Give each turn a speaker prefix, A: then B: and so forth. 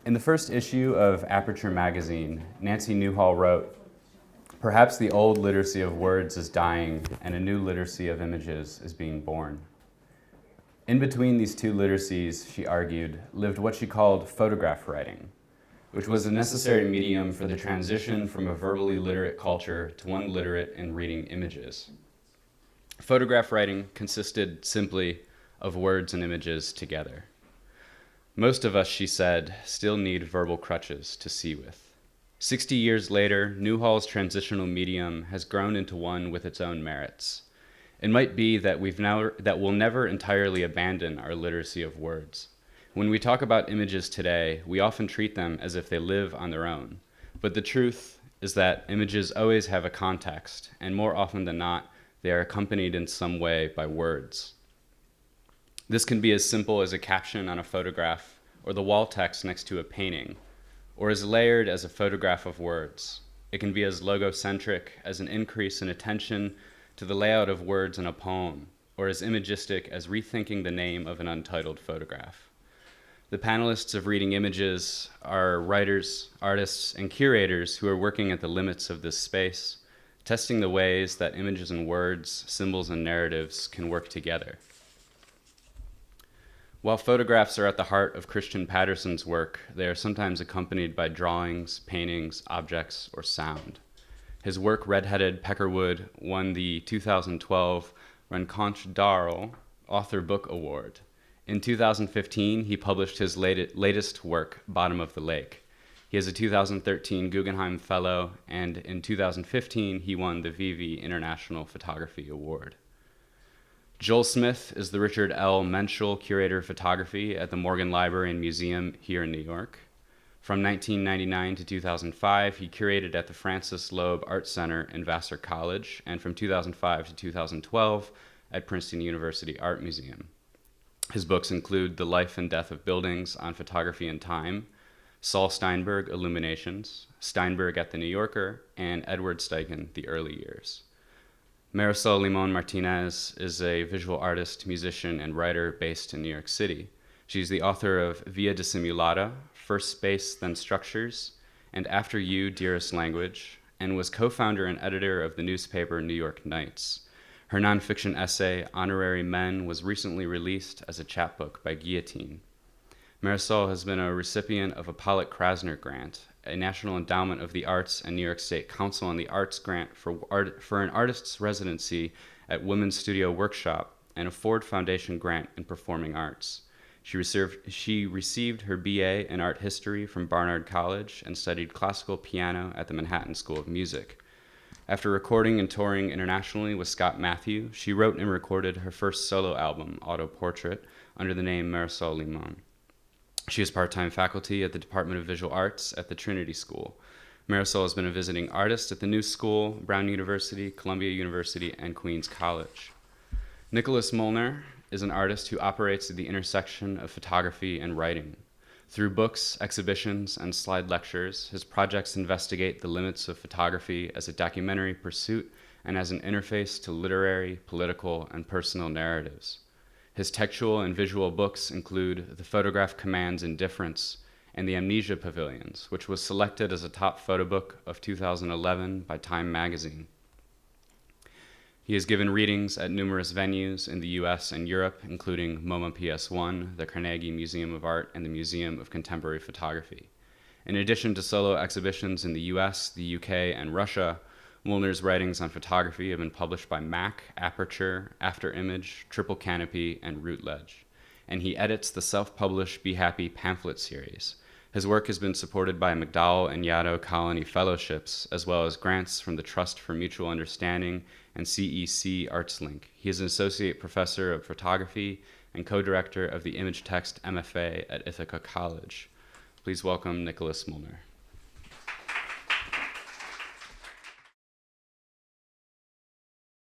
A: In the first issue of Aperture magazine, Nancy Newhall wrote, "Perhaps the old literacy of words is dying and a new literacy of images is being born." In between these two literacies, she argued, lived what she called photograph writing, which was a necessary medium for the transition from a verbally literate culture to one literate in reading images. Photograph writing consisted simply of words and images together. Most of us, she said, still need verbal crutches to see with. 60 years later, Newhall's transitional medium has grown into one with its own merits. It might be that we'll never entirely abandon our literacy of words. When we talk about images today, we often treat them as if they live on their own. But the truth is that images always have a context, and more often than not, they are accompanied in some way by words. This can be as simple as a caption on a photograph or the wall text next to a painting, or as layered as a photograph of words. It can be as logocentric as an increase in attention to the layout of words in a poem, or as imagistic as rethinking the name of an untitled photograph. The panelists of Reading Images are writers, artists, and curators who are working at the limits of this space, testing the ways that images and words, symbols and narratives can work together. While photographs are at the heart of Christian Patterson's work, they are sometimes accompanied by drawings, paintings, objects, or sound. His work, Red-Headed Peckerwood, won the 2012 Rencontre d'Arles Author Book Award. In 2015, he published his latest work, Bottom of the Lake. He is a 2013 Guggenheim Fellow, and in 2015, he won the Vivi International Photography Award. Joel Smith is the Richard L. Menschel Curator of Photography at the Morgan Library and Museum here in New York. From 1999 to 2005, he curated at the Francis Loeb Art Center in Vassar College, and from 2005 to 2012 at Princeton University Art Museum. His books include The Life and Death of Buildings on Photography and Time, Saul Steinberg, Illuminations, Steinberg at the New Yorker, and Edward Steichen, The Early Years. Marisol Limon Martinez is a visual artist, musician, and writer based in New York City. She's the author of Via Dissimulata, First Space, Then Structures, and After You, Dearest Language, and was co-founder and editor of the newspaper New York Knights. Her nonfiction essay, Honorary Men, was recently released as a chapbook by Guillotine. Marisol has been a recipient of a Pollock Krasner Grant, a National Endowment of the Arts and New York State Council on the Arts grant for an artist's residency at Women's Studio Workshop, and a Ford Foundation grant in performing arts. She received her BA in art history from Barnard College and studied classical piano at the Manhattan School of Music. After recording and touring internationally with Scott Matthew, she wrote and recorded her first solo album, Autoportrait, under the name Marisol Limon. She is part-time faculty at the Department of Visual Arts at the Trinity School. Marisol has been a visiting artist at the New School, Brown University, Columbia University, and Queens College. Nicholas Mullner is an artist who operates at the intersection of photography and writing. Through books, exhibitions, and slide lectures, his projects investigate the limits of photography as a documentary pursuit and as an interface to literary, political, and personal narratives. His textual and visual books include The Photograph Commands Indifference and The Amnesia Pavilions, which was selected as a top photo book of 2011 by Time magazine. He has given readings at numerous venues in the US and Europe, including MoMA PS1, the Carnegie Museum of Art, and the Museum of Contemporary Photography. In addition to solo exhibitions in the US, the UK, and Russia, Mullner's writings on photography have been published by MAC, Aperture, After Image, Triple Canopy, and Routledge. And he edits the self-published Be Happy pamphlet series. His work has been supported by McDowell and Yaddo Colony Fellowships, as well as grants from the Trust for Mutual Understanding and CEC ArtsLink. He is an associate professor of photography and co-director of the Image Text MFA at Ithaca College. Please welcome Nicholas Mullner.